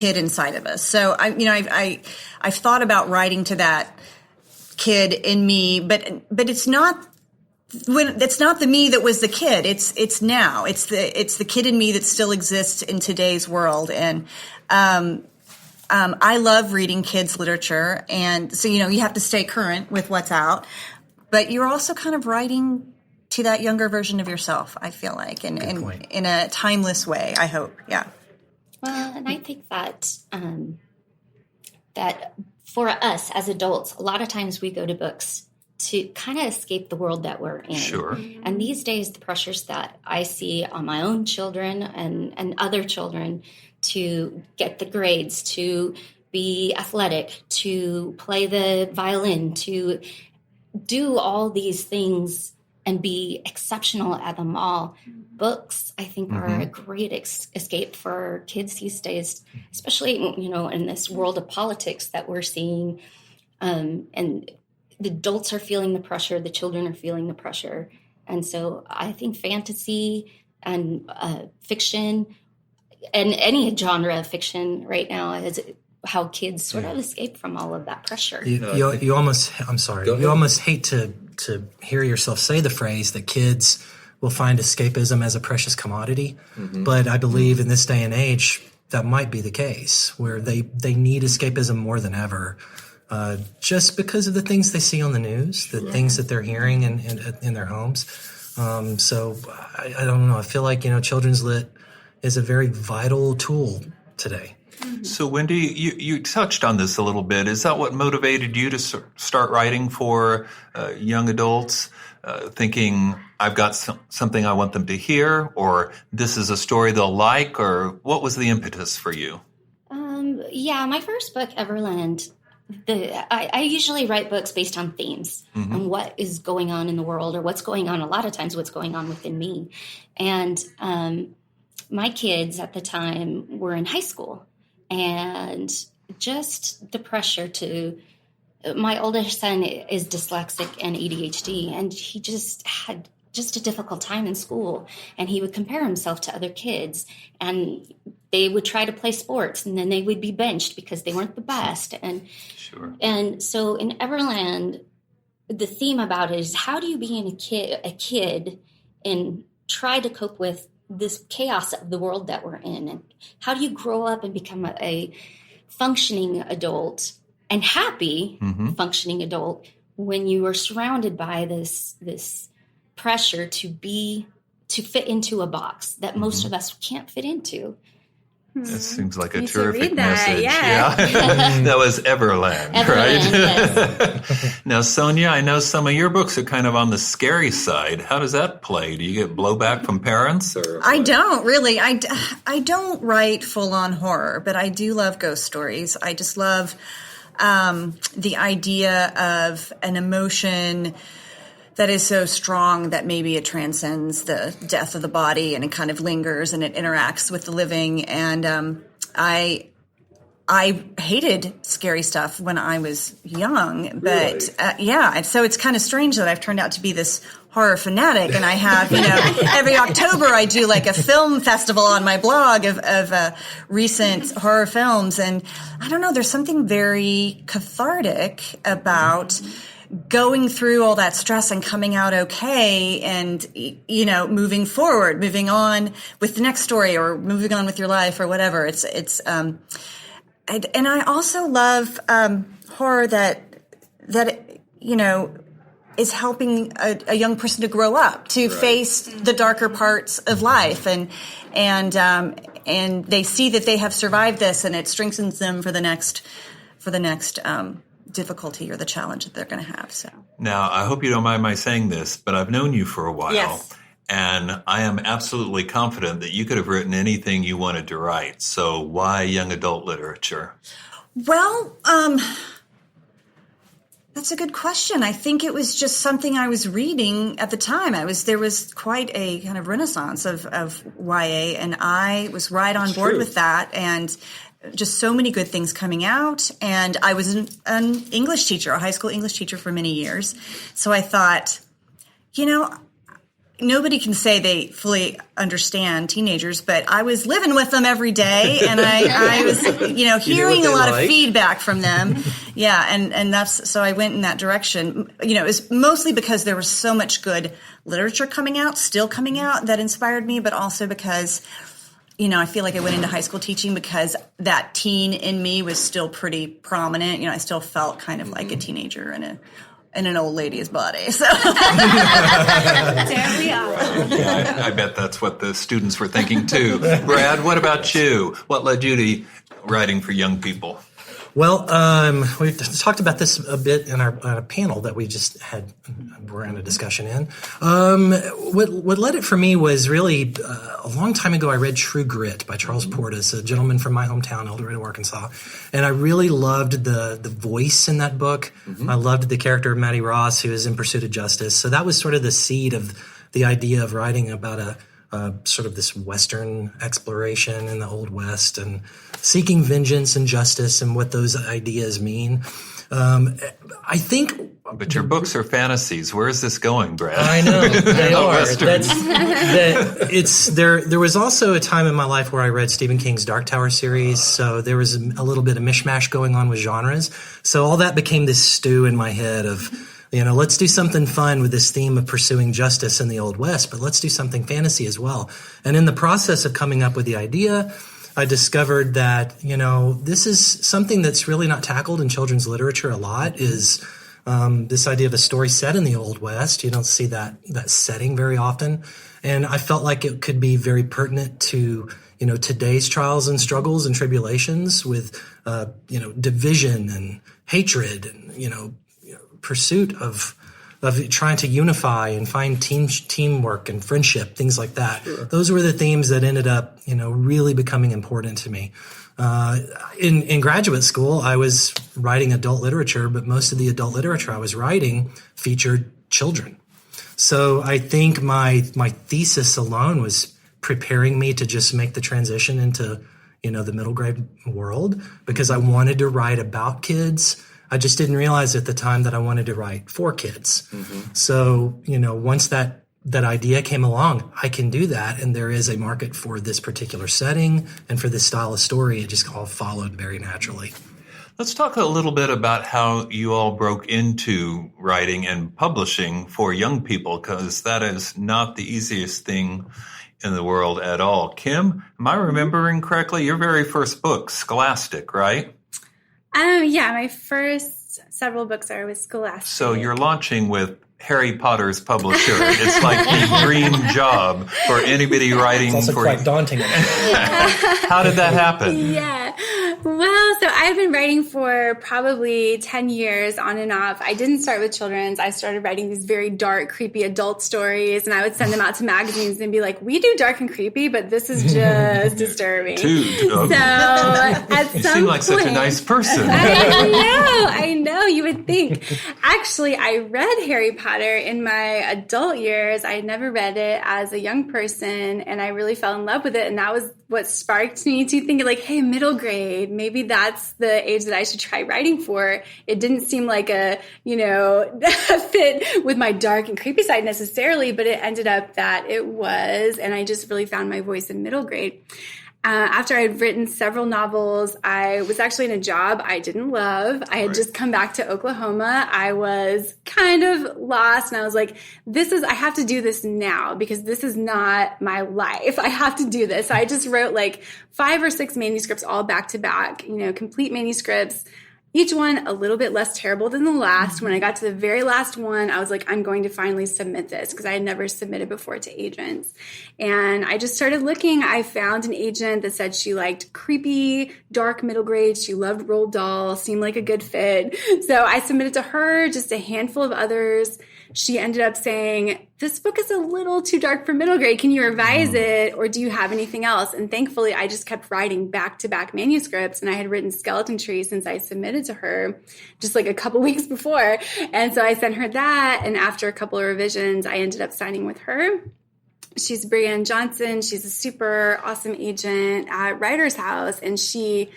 kid inside of us. So I've thought about writing to that kid in me, but it's not the me that was the kid. It's now. It's the kid in me that still exists in today's world. And I love reading kids' literature, and so you have to stay current with what's out. But you're also kind of writing to that younger version of yourself, I feel like, in a timeless way, I hope. Yeah. Well, and I think that that for us as adults, a lot of times we go to books to kind of escape the world that we're in. Sure. And these days, the pressures that I see on my own children and other children to get the grades, to be athletic, to play the violin, to do all these things and be exceptional at them all. Books, I think, are a great escape for kids these days, especially, in this world of politics that we're seeing. And the adults are feeling the pressure, the children are feeling the pressure. And so I think fantasy and fiction and any genre of fiction right now is how kids sort of escape from all of that pressure. You almost hate to hear yourself say the phrase that kids will find escapism as a precious commodity. But I believe in this day and age, that might be the case, where they need escapism more than ever, just because of the things they see on the news, the things that they're hearing in their homes. So I don't know. I feel like, children's lit is a very vital tool today. So, Wendy, you touched on this a little bit. Is that what motivated you to start writing for young adults, thinking, I've got something I want them to hear, or this is a story they'll like, or what was the impetus for you? My first book, Everland, I usually write books based on themes and what is going on in the world, or what's going on, a lot of times what's going on within me. And my kids at the time were in high school. And just the pressure my oldest son is dyslexic and ADHD, and he just had just a difficult time in school. And he would compare himself to other kids, and they would try to play sports, and then they would be benched because they weren't the best. And and so in Everland, the theme about it is, how do you be a kid and try to cope with this chaos of the world that we're in, and how do you grow up and become a functioning adult and happy functioning adult when you are surrounded by this pressure to fit into a box that most of us can't fit into. That seems like a terrific read that, message. yeah. That was Everland, right? Yes. Now, Sonia, I know some of your books are kind of on the scary side. How does that play? Do you get blowback from parents? Or I don't really. I don't write full-on horror, but I do love ghost stories. I just love the idea of an emotion that is so strong that maybe it transcends the death of the body, and it kind of lingers and it interacts with the living. And I hated scary stuff when I was young, but so it's kind of strange that I've turned out to be this horror fanatic. And I have, every October I do like a film festival on my blog of recent horror films. And I don't know, there's something very cathartic about going through all that stress and coming out okay, and moving forward, moving on with the next story, or moving on with your life, or whatever. And I also love horror that is helping a young person to grow up, to face the darker parts of life, and they see that they have survived this, and it strengthens them for the next difficulty or the challenge that they're going to have. So now, I hope you don't mind my saying this, but I've known you for a while. Yes. And I am absolutely confident that you could have written anything you wanted to write. So why young adult literature? Well, that's a good question. I think it was just something I was reading at the time. There was quite a kind of renaissance of YA, and I was right on board with that, and just so many good things coming out. And I was an English teacher, a high school English teacher for many years. So I thought, nobody can say they fully understand teenagers, but I was living with them every day, and I was, hearing a lot of feedback from them. Yeah, and that's, so I went in that direction. It was mostly because there was so much good literature still coming out, that inspired me, but also because, I feel like I went into high school teaching because that teen in me was still pretty prominent. I still felt kind of like a teenager in an old lady's body. So there we are. I bet that's what the students were thinking too. Brad, what about you? What led you to writing for young people? Well, we talked about this a bit in our panel that we just had. We're in a discussion in. What led it for me was really a long time ago. I read True Grit by Charles Portis, a gentleman from my hometown, El Dorado, Arkansas, and I really loved the voice in that book. I loved the character of Maddie Ross, who is in pursuit of justice. So that was sort of the seed of the idea of writing about a sort of this Western exploration in the Old West and seeking vengeance and justice and what those ideas mean. I think. But your books are fantasies. Where is this going, Brad? I know they are. There was also a time in my life where I read Stephen King's Dark Tower series, so there was a little bit of mishmash going on with genres. So all that became this stew in my head of, let's do something fun with this theme of pursuing justice in the Old West, but let's do something fantasy as well. And in the process of coming up with the idea, I discovered that, this is something that's really not tackled in children's literature a lot, is this idea of a story set in the Old West. You don't see that setting very often. And I felt like it could be very pertinent to, today's trials and struggles and tribulations with, division and hatred and, pursuit of trying to unify and find teamwork and friendship, things like that. Sure. Those were the themes that ended up, really becoming important to me. In graduate school, I was writing adult literature, but most of the adult literature I was writing featured children. So I think my thesis alone was preparing me to just make the transition into, the middle grade world, because I wanted to write about kids. I just didn't realize at the time that I wanted to write for kids. So, once that idea came along, I can do that. And there is a market for this particular setting and for this style of story. It just all followed very naturally. Let's talk a little bit about how you all broke into writing and publishing for young people, because that is not the easiest thing in the world at all. Kim, am I remembering correctly? Your very first book, Scholastic, right? Yeah, my first several books are with Scholastic. So you're launching with Harry Potter's publisher. It's like the dream job for anybody writing. It's also for quite daunting. How did that happen? Yeah. Well, so I've been writing for probably 10 years on and off. I didn't start with children's. I started writing these very dark, creepy adult stories, and I would send them out to magazines and be like, we do dark and creepy, but this is just disturbing. So at some you seem like such a nice person. I know, you would think. Actually, I read Harry Potter in my adult years. I had never read it as a young person, and I really fell in love with it, and that was what sparked me to think like, hey, middle grade, maybe that's the age that I should try writing for. It didn't seem like a fit with my dark and creepy side necessarily, but it ended up that it was, and I just really found my voice in middle grade. After I had written several novels, I was actually in a job I didn't love. I had just come back to Oklahoma. I was kind of lost, and I was like, I have to do this now, because this is not my life. I have to do this. So I just wrote like 5 or 6 manuscripts all back to back, complete manuscripts. Each one a little bit less terrible than the last. When I got to the very last one, I was like, I'm going to finally submit this, because I had never submitted before to agents. And I just started looking. I found an agent that said she liked creepy, dark middle grade. She loved Roald Dahl, seemed like a good fit. So I submitted to her, just a handful of others. She ended up saying, this book is a little too dark for middle grade. Can you revise it, or do you have anything else? And thankfully, I just kept writing back-to-back manuscripts, and I had written Skeleton Tree since I submitted to her just like a couple weeks before. And so I sent her that, and after a couple of revisions, I ended up signing with her. She's Brianne Johnson. She's a super awesome agent at Writer's House, and she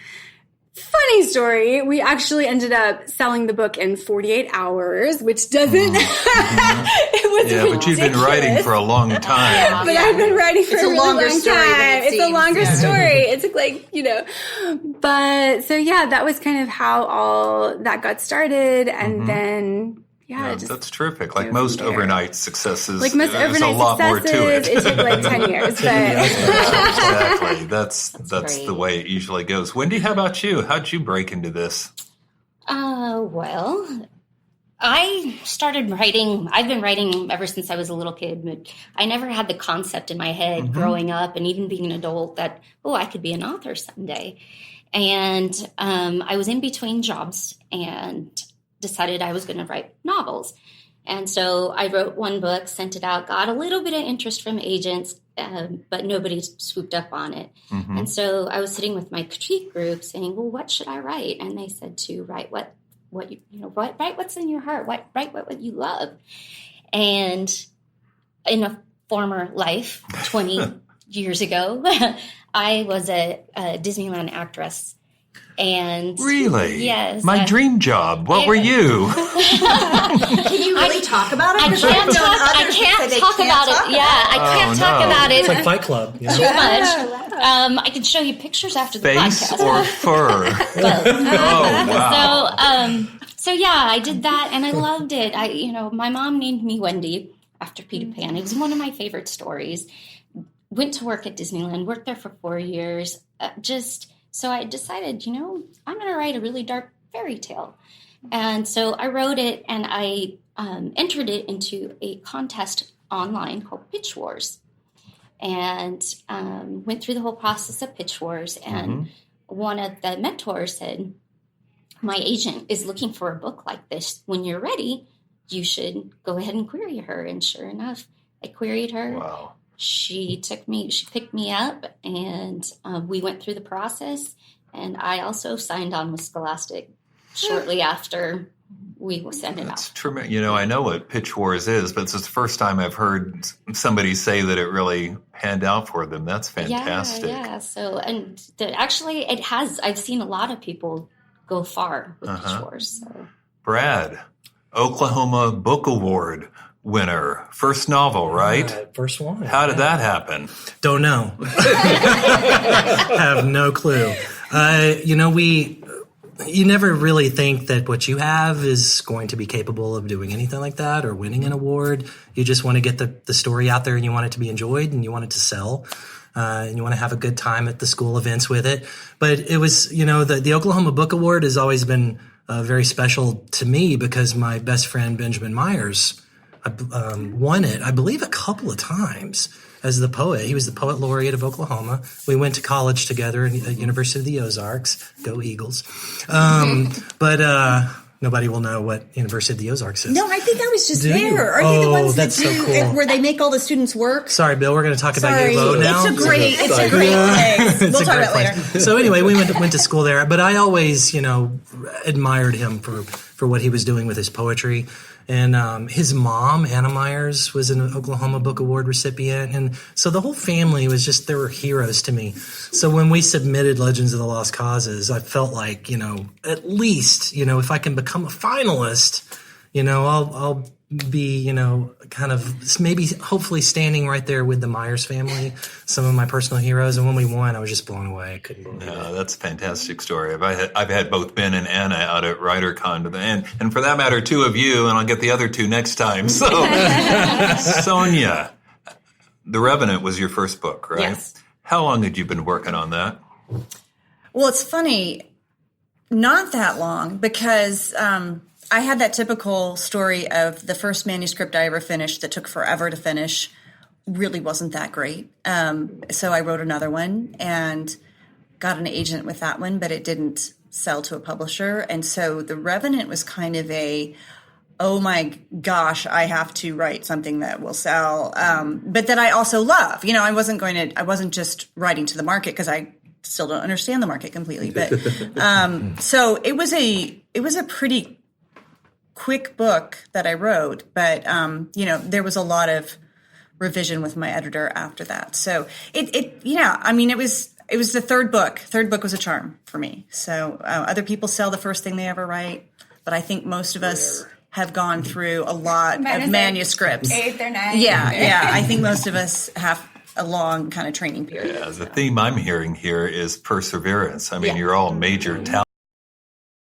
Funny story. We actually ended up selling the book in 48 hours, which doesn't. It was ridiculous. But you've been writing for a long time. But I've been writing for a really long time. It's a longer story. It took But so that was kind of how all that got started, and then. Yeah, that's terrific. Like most overnight successes, there's a lot more to it. It took 10 years. But. Exactly. That's the way it usually goes. Wendy, how about you? How'd you break into this? Well, I started writing. I've been writing ever since I was a little kid. But I never had the concept in my head growing up and even being an adult that, I could be an author someday. And I was in between jobs and decided I was going to write novels. And so I wrote one book, sent it out, got a little bit of interest from agents, but nobody swooped up on it. And so I was sitting with my critique group saying, well, what should I write? And they said to write write what's in your heart, write what you love. And in a former life, 20 years ago, I was a Disneyland actress. And really? Yes. My dream job. What were you? Can you really talk about it? I can't talk about it. Yeah, I can't talk about it. It's like Fight Club. Too much. I can show you pictures after the Face podcast. or fur? Wow. So I did that and I loved it. My mom named me Wendy after Peter Pan. It was one of my favorite stories. Went to work at Disneyland, worked there for 4 years. So I decided, I'm going to write a really dark fairy tale. And so I wrote it and I entered it into a contest online called Pitch Wars. And went through the whole process of Pitch Wars. And one of the mentors said, my agent is looking for a book like this. When you're ready, you should go ahead and query her. And sure enough, I queried her. Wow. She picked me up, and we went through the process, and I also signed on with Scholastic shortly after we sent it out. Tremendous. I know what Pitch Wars is, but it's the first time I've heard somebody say that it really panned out for them. That's fantastic. Yeah. So, actually, it has. I've seen a lot of people go far with Pitch Wars. So. Brad, Oklahoma Book Award winner. First novel, right? First one. How did that happen? Don't know. Have no clue. You never really think that what you have is going to be capable of doing anything like that or winning an award. You just want to get the story out there and you want it to be enjoyed and you want it to sell. And you want to have a good time at the school events with it. But it was, the Oklahoma Book Award has always been very special to me because my best friend, Benjamin Myers, won it, I believe, a couple of times as the poet. He was the poet laureate of Oklahoma. We went to college together at University of the Ozarks. Go Eagles. But nobody will know what University of theOzarks is. No, I think I was just there. Are you the ones that do where they make all the students work? Sorry, Bill. We're going to talk about U of O now. It's a great place. We'll talk about it later. So anyway, we went to school there. But I always, admired him for what he was doing with his poetry. And his mom, Anna Myers, was an Oklahoma Book Award recipient. And so the whole family was they were heroes to me. So when we submitted Legends of the Lost Causes, I felt like, at least, if I can become a finalist, I'll be, kind of maybe hopefully standing right there with the Myers family, some of my personal heroes. And when we won, I was just blown away. I couldn't believe it. That's a fantastic story. I've had both Ben and Anna out at WriterCon, and for that matter, two of you, and I'll get the other two next time. So, Sonia, The Revenant was your first book, right? Yes. How long had you been working on that? Well, it's funny, not that long, because I had that typical story of the first manuscript I ever finished that took forever to finish, really wasn't that great. So I wrote another one and got an agent with that one, but it didn't sell to a publisher. And so The Revenant was kind of oh my gosh, I have to write something that will sell, but that I also love. I wasn't just writing to the market because I still don't understand the market completely. But so it was a pretty quick book that I wrote, but there was a lot of revision with my editor after that. So it was It was the third book. Third book was a charm for me. So other people sell the first thing they ever write, but I think most of us have gone through a lot of manuscripts. 8th or 9th. Yeah. I think most of us have a long kind of training period. Yeah, the theme I'm hearing here is perseverance. I mean, you're all major talent.